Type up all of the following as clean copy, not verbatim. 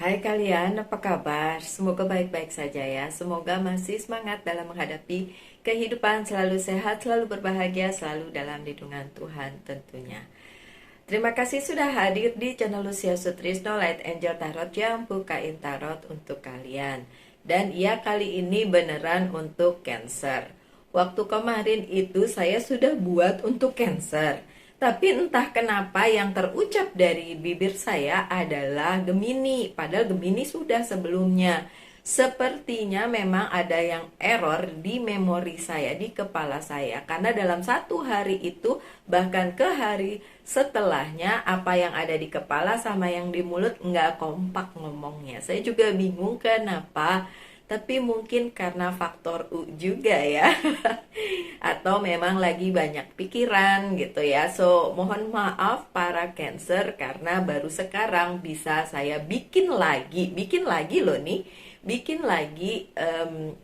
Hai kalian, apa kabar? Semoga baik-baik saja ya. Semoga masih semangat dalam menghadapi kehidupan, selalu sehat, selalu berbahagia, selalu dalam lindungan Tuhan tentunya. Terima kasih sudah hadir di channel Lucia Sutrisno Light Angel Tarot yang bukain tarot untuk kalian. Dan ya, kali ini beneran untuk Cancer. Waktu kemarin itu saya sudah buat untuk Cancer. Tapi entah kenapa yang terucap dari bibir saya adalah Gemini. Padahal Gemini sudah sebelumnya. Sepertinya memang ada yang error di memori saya, di kepala saya. Karena dalam satu hari itu, bahkan ke hari setelahnya, apa yang ada di kepala sama yang di mulut nggak kompak ngomongnya. Saya juga bingung kenapa. Tapi mungkin karena faktor U juga ya. Atau memang lagi banyak pikiran gitu ya. So, mohon maaf para Cancer karena baru sekarang bisa saya bikin lagi loh nih. Bikin lagi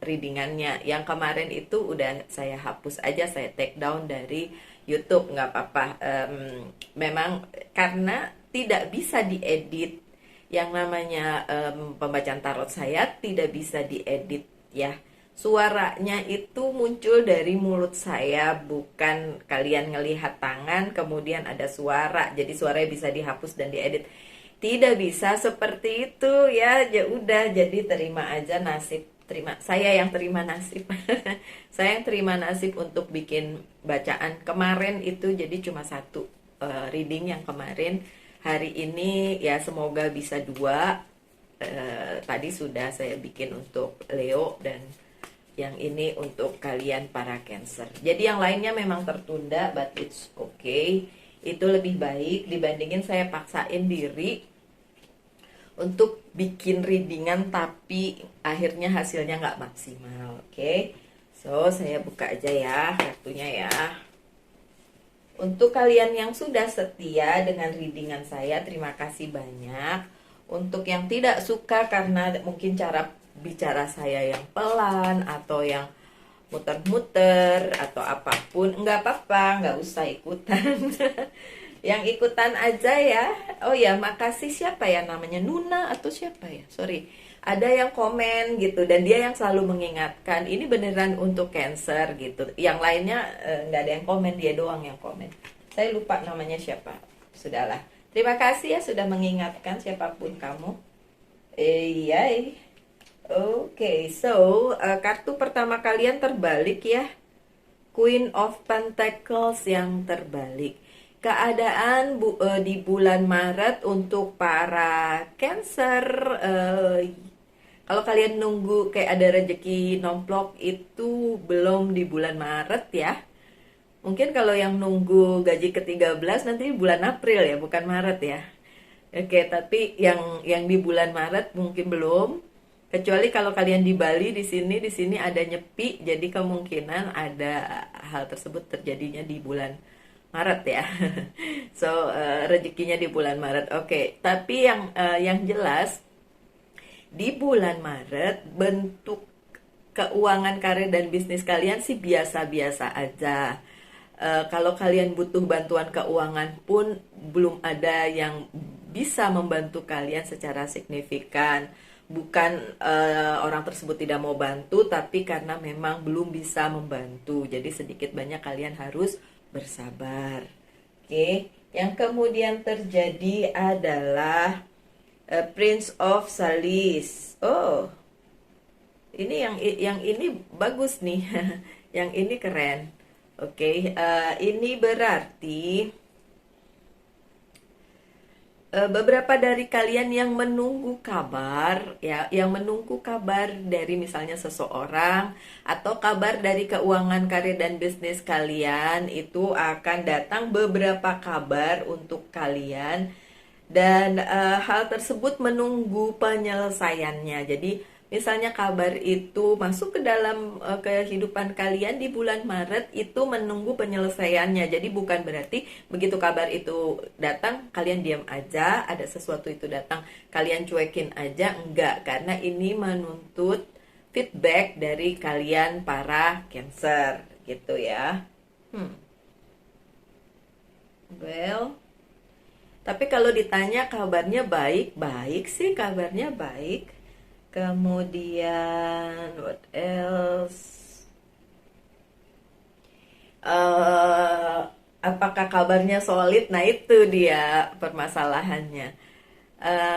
readingannya. Yang kemarin itu udah saya hapus aja, saya take down dari YouTube, nggak apa-apa. Memang karena tidak bisa diedit yang namanya pembacaan tarot, saya tidak bisa diedit ya. Suaranya itu muncul dari mulut saya, bukan kalian ngelihat tangan kemudian ada suara. Jadi suaranya bisa dihapus dan diedit. Tidak bisa seperti itu ya. Ya udah, jadi terima aja nasib. Saya yang terima nasib. Saya yang terima nasib untuk bikin bacaan kemarin itu, jadi cuma satu reading yang kemarin. Hari ini ya semoga bisa dua. Tadi sudah saya bikin untuk Leo dan yang ini untuk kalian para Cancer. Jadi yang lainnya memang tertunda, but it's okay. Itu lebih baik dibandingin saya paksain diri untuk bikin readingan tapi akhirnya hasilnya nggak maksimal. Oke, so saya buka aja ya kartunya ya. Untuk kalian yang sudah setia dengan readingan saya, terima kasih banyak. Untuk yang tidak suka karena mungkin cara bicara saya yang pelan atau yang muter-muter atau apapun, nggak apa-apa, nggak usah ikutan. Yang ikutan aja ya. Oh ya, makasih siapa ya namanya, Nuna atau siapa ya? Sorry. Ada yang komen gitu dan dia yang selalu mengingatkan ini beneran untuk Cancer gitu. Yang lainnya nggak ada yang komen, dia doang yang komen. Saya lupa namanya siapa. Sudahlah. Terima kasih ya sudah mengingatkan siapapun kamu. Iya. Oke, so kartu pertama kalian terbalik ya. Queen of Pentacles yang terbalik. Keadaan di bulan Maret untuk para Cancer, kalau kalian nunggu kayak ada rezeki nomplok itu belum di bulan Maret ya. Mungkin kalau yang nunggu gaji ke-13 nanti bulan April ya, bukan Maret ya. Oke, tapi yang di bulan Maret mungkin belum. Kecuali kalau kalian di Bali, di sini ada nyepi, jadi kemungkinan ada hal tersebut terjadinya di bulan Maret ya. So, rezekinya di bulan Maret. Oke, tapi yang jelas di bulan Maret bentuk keuangan karir dan bisnis kalian sih biasa-biasa aja. Kalau kalian butuh bantuan keuangan pun belum ada yang bisa membantu kalian secara signifikan. Bukan orang tersebut tidak mau bantu, tapi karena memang belum bisa membantu. Jadi sedikit banyak kalian harus bersabar. Oke, yang kemudian terjadi adalah Prince of Salis. Oh, ini yang ini bagus nih. Yang ini keren. Oke, ini berarti beberapa dari kalian yang menunggu kabar ya, yang menunggu kabar dari misalnya seseorang atau kabar dari keuangan karir dan bisnis kalian, itu akan datang beberapa kabar untuk kalian dan hal tersebut menunggu penyelesaiannya. Jadi misalnya kabar itu masuk ke dalam kehidupan kalian di bulan Maret, itu menunggu penyelesaiannya. Jadi bukan berarti begitu kabar itu datang kalian diam aja, ada sesuatu itu datang kalian cuekin aja, enggak. Karena ini menuntut feedback dari kalian para Cancer gitu ya. Well, Tapi kalau ditanya kabarnya baik, baik sih, kabarnya baik. Kemudian what else? eh Apakah kabarnya solid? Nah, itu dia permasalahannya.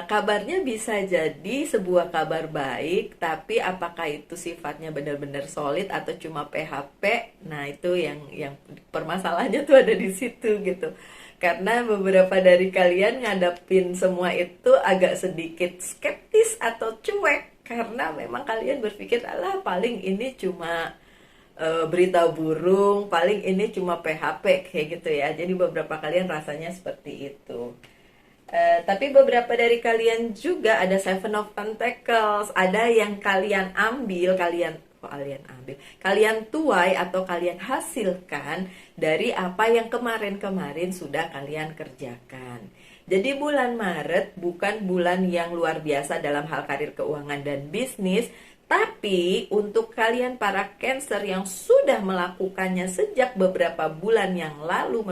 Kabarnya bisa jadi sebuah kabar baik, tapi apakah itu sifatnya benar-benar solid atau cuma PHP? Nah, itu yang permasalahannya tuh ada di situ gitu. Karena beberapa dari kalian ngadapin semua itu agak sedikit skeptis atau cuek karena memang kalian berpikir, alah paling ini cuma berita burung, paling ini cuma PHP kayak gitu ya. Jadi beberapa kalian rasanya seperti itu. Tapi beberapa dari kalian juga ada Seven of Pentacles, ada yang kalian ambil, kalian tuai atau kalian hasilkan dari apa yang kemarin-kemarin sudah kalian kerjakan. Jadi bulan Maret bukan bulan yang luar biasa dalam hal karir, keuangan, dan bisnis. Tapi untuk kalian para Cancer yang sudah melakukannya sejak beberapa bulan yang lalu,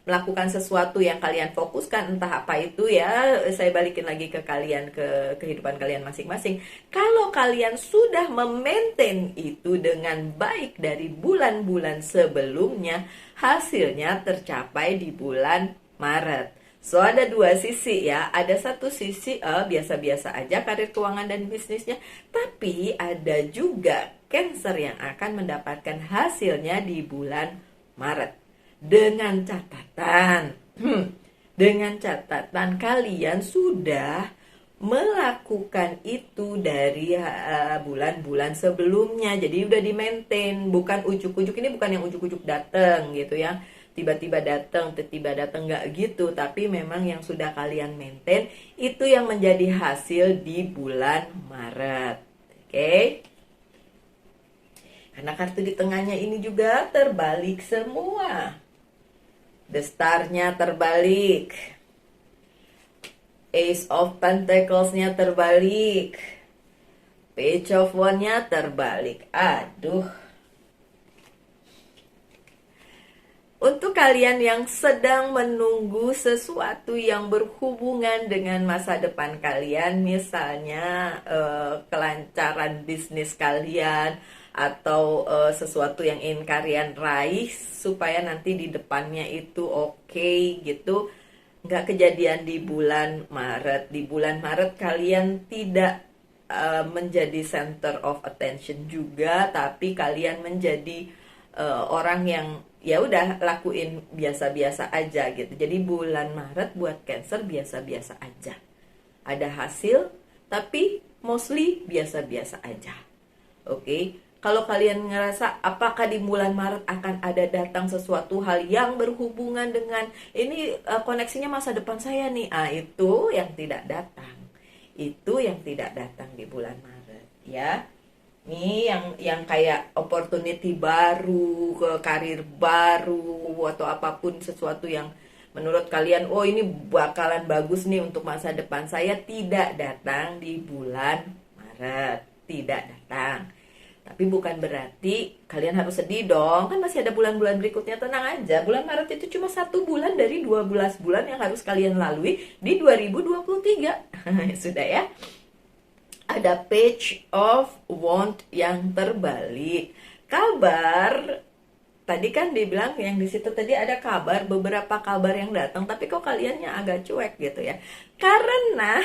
melakukan sesuatu yang kalian fokuskan, entah apa itu ya, saya balikin lagi ke kalian, ke kehidupan kalian masing-masing. Kalau kalian sudah memaintain itu dengan baik dari bulan-bulan sebelumnya, hasilnya tercapai di bulan Maret. So ada dua sisi ya, ada satu sisi biasa-biasa aja karir, keuangan, dan bisnisnya, tapi ada juga Cancer yang akan mendapatkan hasilnya di bulan Maret. Dengan catatan kalian sudah melakukan itu dari bulan-bulan sebelumnya, jadi udah di maintain, bukan ujuk-ujuk. Ini bukan yang ujuk-ujuk datang gitu ya, tiba-tiba datang nggak gitu, tapi memang yang sudah kalian maintain itu yang menjadi hasil di bulan Maret. Oke? Karena kartu di tengahnya ini juga terbalik semua. The Star-nya terbalik, Ace of Pentacles-nya terbalik, Page of Wands-nya terbalik. Aduh. Untuk kalian yang sedang menunggu sesuatu yang berhubungan dengan masa depan kalian, misalnya kelancaran bisnis kalian, atau sesuatu yang ingin kalian raih supaya nanti di depannya itu oke gitu, nggak kejadian di bulan Maret. Di bulan Maret kalian tidak menjadi center of attention juga, tapi kalian menjadi orang yang ya udah lakuin biasa-biasa aja gitu. Jadi bulan Maret buat Cancer biasa-biasa aja. Ada hasil, tapi mostly biasa-biasa aja. Oke? Kalau kalian ngerasa apakah di bulan Maret akan ada datang sesuatu hal yang berhubungan dengan ini koneksinya masa depan saya nih, itu yang tidak datang. Itu yang tidak datang di bulan Maret ya. Nih yang kayak opportunity baru, ke karir baru, atau apapun sesuatu yang menurut kalian, oh ini bakalan bagus nih untuk masa depan saya, tidak datang di bulan Maret. Tidak datang. Tapi bukan berarti kalian harus sedih dong, kan masih ada bulan-bulan berikutnya, tenang aja. Bulan Maret itu cuma 1 bulan dari 12 bulan yang harus kalian lalui di 2023. Sudah ya. Ada Page of Wands yang terbalik. Kabar tadi kan dibilang yang di situ tadi ada kabar, beberapa kabar yang datang, tapi kok kaliannya agak cuek gitu ya. Karena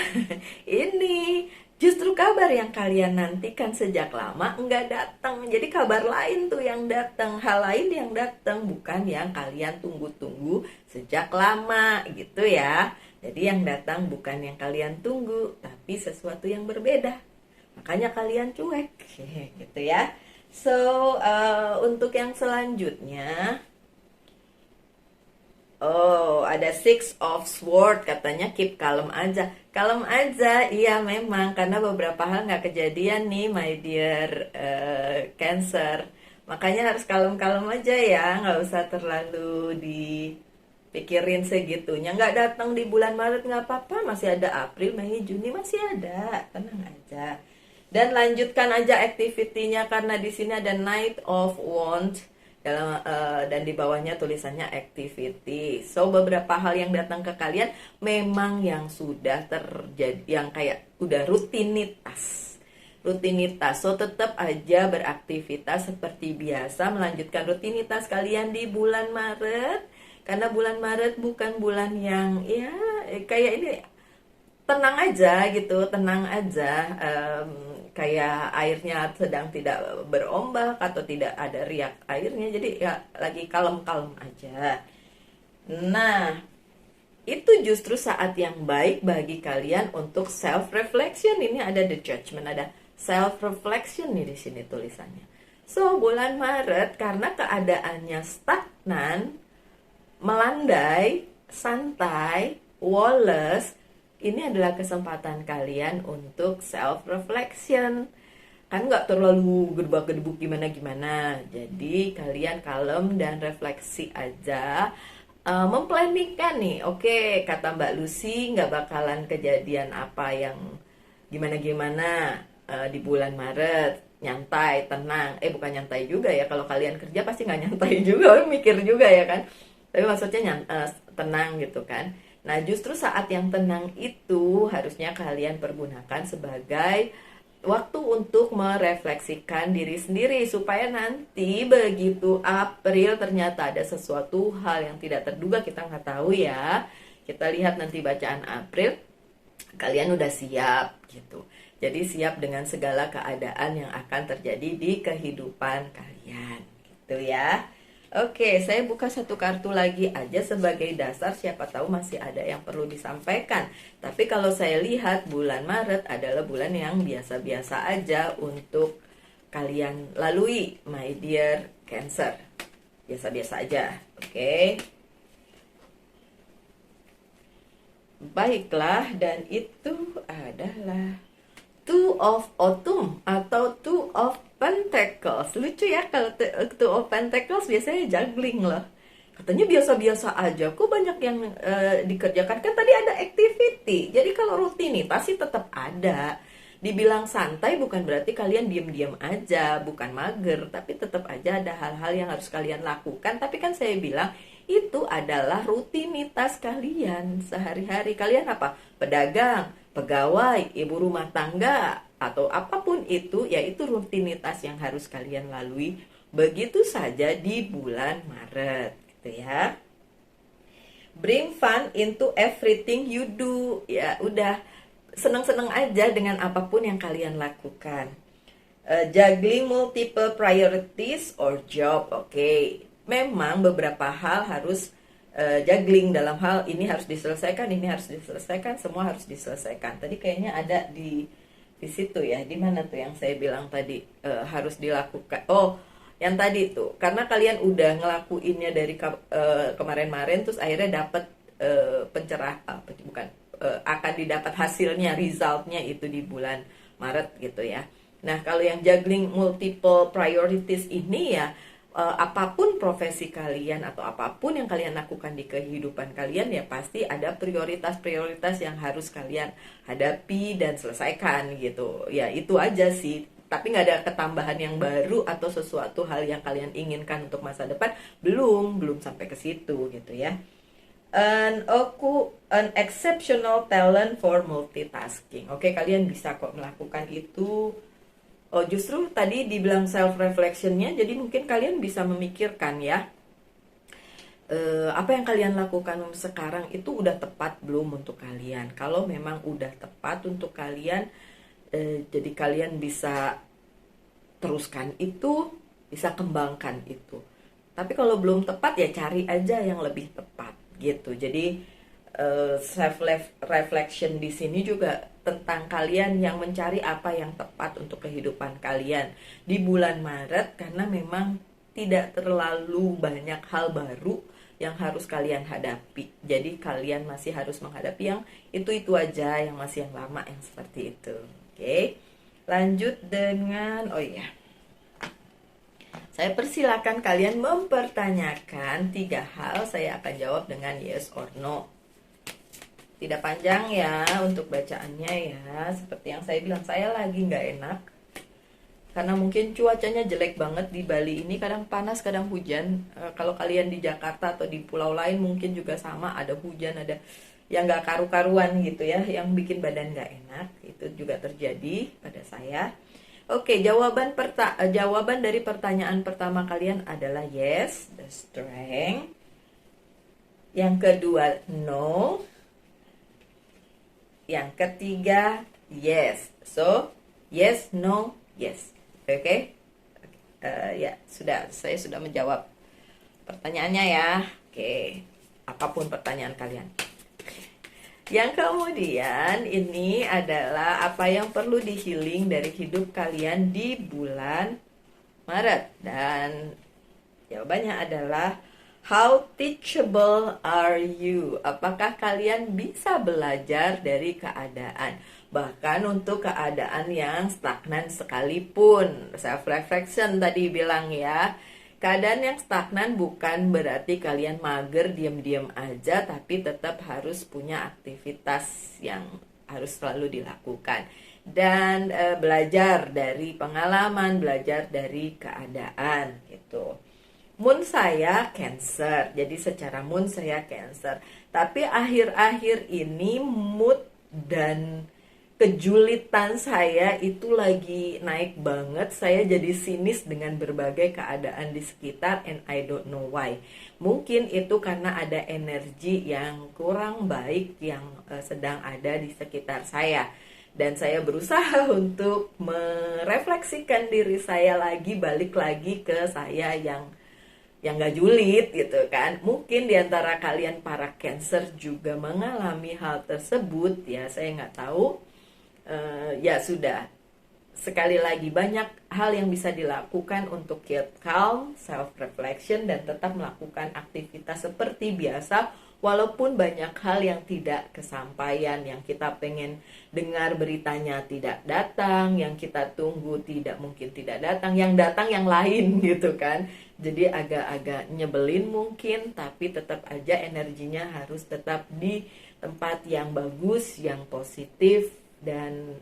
ini justru kabar yang kalian nantikan sejak lama enggak datang. Jadi kabar lain tuh yang datang, hal lain yang datang, bukan yang kalian tunggu-tunggu sejak lama gitu ya. Jadi yang datang bukan yang kalian tunggu, tapi sesuatu yang berbeda. Makanya kalian cuek, gitu ya. So, untuk yang selanjutnya, ada Six of Swords, katanya keep calm aja. Kalem aja, iya memang, karena beberapa hal nggak kejadian nih, my dear Cancer. Makanya harus kalem-kalem aja ya, nggak usah terlalu pikirin segitunya. Nggak datang di bulan Maret nggak apa-apa, masih ada April, Mei, Juni, masih ada, tenang aja. Dan lanjutkan aja aktivitinya, karena di sini ada Knight of Wands dan di bawahnya tulisannya activity. So beberapa hal yang datang ke kalian memang yang sudah terjadi, yang kayak udah rutinitas. So tetap aja beraktivitas seperti biasa, melanjutkan rutinitas kalian di bulan Maret. Karena bulan Maret bukan bulan yang ya kayak ini, tenang aja gitu, tenang aja. Kayak airnya sedang tidak berombak atau tidak ada riak airnya, jadi ya lagi kalem-kalem aja. Nah, itu justru saat yang baik bagi kalian untuk self reflection. Ini ada the judgment, ada self reflection nih di sini tulisannya. So bulan Maret karena keadaannya stagnan, melandai, santai, woles, ini adalah kesempatan kalian untuk self reflection. Kan nggak terlalu gedebak-gedebuk gimana-gimana. Jadi kalian kalem dan refleksi aja. Memplanningkan nih, oke, kata Mbak Lucy nggak bakalan kejadian apa yang gimana-gimana di bulan Maret. Nyantai, tenang. Bukan nyantai juga ya, kalau kalian kerja pasti nggak nyantai juga, mikir juga ya kan. Tapi maksudnya tenang gitu kan. Nah, justru saat yang tenang itu harusnya kalian pergunakan sebagai waktu untuk merefleksikan diri sendiri, supaya nanti begitu April ternyata ada sesuatu hal yang tidak terduga, kita nggak tahu ya. Kita lihat nanti bacaan April, kalian udah siap gitu. Jadi siap dengan segala keadaan yang akan terjadi di kehidupan kalian gitu ya. Oke, saya buka satu kartu lagi aja sebagai dasar, siapa tahu masih ada yang perlu disampaikan. Tapi kalau saya lihat bulan Maret adalah bulan yang biasa-biasa aja untuk kalian lalui, my dear Cancer. Biasa-biasa aja, oke? Baiklah, dan itu adalah Two of Autumn atau Two of Pentacles. Lucu ya, kalau Two of Pentacles biasanya juggling loh. Katanya biasa-biasa aja, kok banyak yang dikerjakan. Kan tadi ada activity, jadi kalau rutinitas sih tetap ada. Dibilang santai bukan berarti kalian diam-diam aja, bukan mager, tapi tetap aja ada hal-hal yang harus kalian lakukan. Tapi kan saya bilang itu adalah rutinitas kalian sehari-hari. Kalian apa? Pedagang, pegawai, ibu rumah tangga, atau apapun itu, yaitu rutinitas yang harus kalian lalui begitu saja di bulan Maret gitu ya. Bring fun into everything you do. Ya udah, seneng-seneng aja dengan apapun yang kalian lakukan. Juggling multiple priorities or job. Oke. Memang beberapa hal harus juggling, dalam hal ini harus diselesaikan, ini harus diselesaikan, semua harus diselesaikan. Tadi kayaknya ada di situ ya, di mana tuh yang saya bilang tadi harus dilakukan. Oh, yang tadi tuh, karena kalian udah ngelakuinnya dari kemarin-marin, terus akhirnya dapat akan didapat hasilnya, resultnya itu di bulan Maret gitu ya. Nah, kalau yang juggling multiple priorities ini ya, apapun profesi kalian atau apapun yang kalian lakukan di kehidupan kalian, ya pasti ada prioritas-prioritas yang harus kalian hadapi dan selesaikan gitu. Ya itu aja sih. Tapi nggak ada ketambahan yang baru atau sesuatu hal yang kalian inginkan untuk masa depan, belum sampai ke situ gitu ya. An exceptional talent for multitasking. Oke, kalian bisa kok melakukan itu. Oh, justru tadi dibilang self reflectionnya, jadi mungkin kalian bisa memikirkan ya, apa yang kalian lakukan sekarang itu udah tepat belum untuk kalian. Kalau memang udah tepat untuk kalian, jadi kalian bisa teruskan itu, bisa kembangkan itu. Tapi kalau belum tepat ya cari aja yang lebih tepat gitu. Jadi self reflection di sini juga tentang kalian yang mencari apa yang tepat untuk kehidupan kalian di bulan Maret, karena memang tidak terlalu banyak hal baru yang harus kalian hadapi. Jadi kalian masih harus menghadapi yang itu aja, yang masih yang lama, yang seperti itu. Oke. Lanjut dengan saya persilakan kalian mempertanyakan 3 hal, saya akan jawab dengan yes or no. Tidak panjang ya untuk bacaannya ya, seperti yang saya bilang, saya lagi nggak enak. karena mungkin cuacanya jelek banget di Bali ini, kadang panas kadang hujan. Kalau kalian di Jakarta atau di pulau lain mungkin juga sama, ada hujan, ada yang nggak karu-karuan gitu ya, yang bikin badan nggak enak. Itu juga terjadi pada saya. Oke, jawaban dari pertanyaan pertama kalian adalah yes, the strength. Yang kedua no. Yang ketiga yes. So yes, no, yes. Oke. Ya, saya sudah menjawab pertanyaannya ya. Oke. Apapun pertanyaan kalian. Yang kemudian ini adalah apa yang perlu di-healing dari hidup kalian di bulan Maret. Dan jawabannya adalah how teachable are you? Apakah kalian bisa belajar dari keadaan? Bahkan untuk keadaan yang stagnan sekalipun. Self-reflection tadi bilang ya. Keadaan yang stagnan bukan berarti kalian mager diam-diam aja, tapi tetap harus punya aktivitas yang harus selalu dilakukan. Dan belajar dari pengalaman, belajar dari keadaan gitu. Moon saya Cancer, jadi secara moon saya Cancer. Tapi akhir-akhir ini mood dan kejulitan saya itu lagi naik banget. Saya jadi sinis dengan berbagai keadaan di sekitar, and I don't know why. Mungkin itu karena ada energi yang kurang baik yang sedang ada di sekitar saya. Dan saya berusaha untuk merefleksikan diri saya lagi, balik lagi ke saya yang gak julid gitu kan. Mungkin diantara kalian para Cancer juga mengalami hal tersebut ya, saya nggak tahu. Ya sudah, sekali lagi banyak hal yang bisa dilakukan untuk keep calm, self reflection, dan tetap melakukan aktivitas seperti biasa walaupun banyak hal yang tidak kesampaian, yang kita pengen dengar beritanya tidak datang, yang kita tunggu mungkin tidak datang, yang datang yang lain gitu kan. Jadi agak-agak nyebelin mungkin, tapi tetap aja energinya harus tetap di tempat yang bagus, yang positif, dan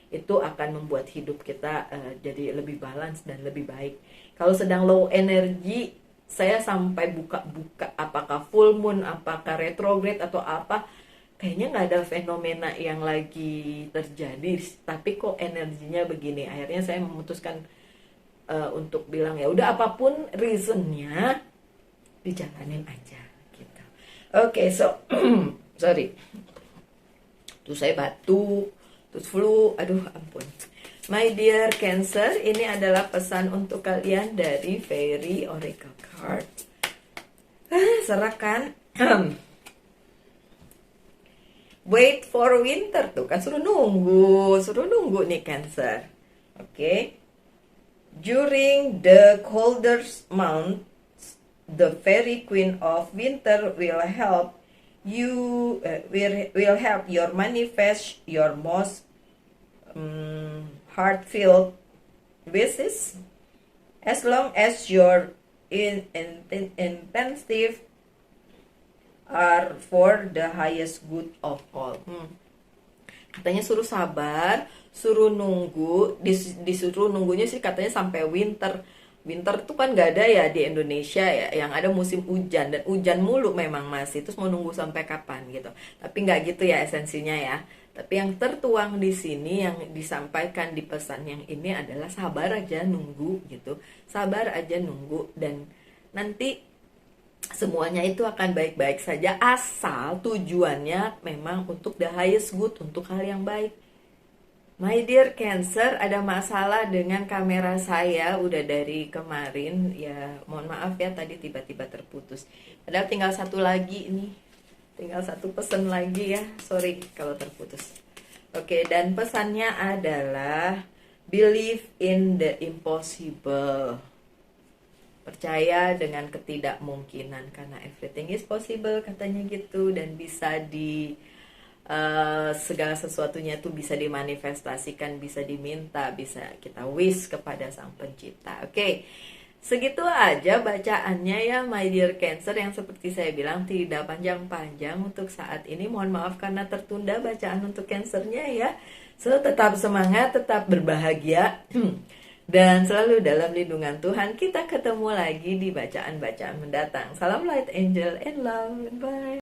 itu akan membuat hidup kita jadi lebih balance dan lebih baik. Kalau sedang low energy, saya sampai buka-buka apakah full moon, apakah retrograde atau apa, kayaknya nggak ada fenomena yang lagi terjadi, tapi kok energinya begini. Akhirnya saya memutuskan untuk bilang ya udah, apapun reasonnya dijalanin aja gitu. Oke, so sorry. Terus saya batuk, terus flu, aduh ampun. My dear Cancer, ini adalah pesan untuk kalian dari Fairy Oracle Card. Serak kan? Wait for winter, tuh kan suruh nunggu nih Cancer. Oke. During the colder months, the Fairy Queen of Winter will help you will help your manifest your most heartfelt wishes, as long as your intensive are for the highest good of all. Katanya suruh sabar, suruh nunggu, disuruh nunggunya sih katanya sampai winter. Winter tuh kan gak ada ya di Indonesia ya, yang ada musim hujan, dan hujan mulu memang masih. Terus mau nunggu sampai kapan gitu. Tapi nggak gitu ya esensinya ya. Tapi yang tertuang di sini, yang disampaikan di pesan yang ini adalah sabar aja nunggu gitu. Sabar aja nunggu, dan nanti semuanya itu akan baik-baik saja, asal tujuannya memang untuk the highest good, untuk hal yang baik. My dear Cancer, ada masalah dengan kamera saya udah dari kemarin ya, mohon maaf ya tadi tiba-tiba terputus. Padahal tinggal satu lagi nih, tinggal satu pesan lagi ya, sorry kalau terputus. Oke, dan pesannya adalah believe in the impossible. Percaya dengan ketidakmungkinan, karena everything is possible katanya gitu, dan bisa segala sesuatunya tuh bisa dimanifestasikan, bisa diminta, bisa kita wish kepada sang pencipta. Oke, segitu aja bacaannya ya my dear Cancer, yang seperti saya bilang tidak panjang-panjang untuk saat ini. Mohon maaf karena tertunda bacaan untuk Cancernya ya. So tetap semangat, tetap berbahagia. Dan selalu dalam lindungan Tuhan. Kita ketemu lagi di bacaan-bacaan mendatang. Salam light, angel, and love. Bye.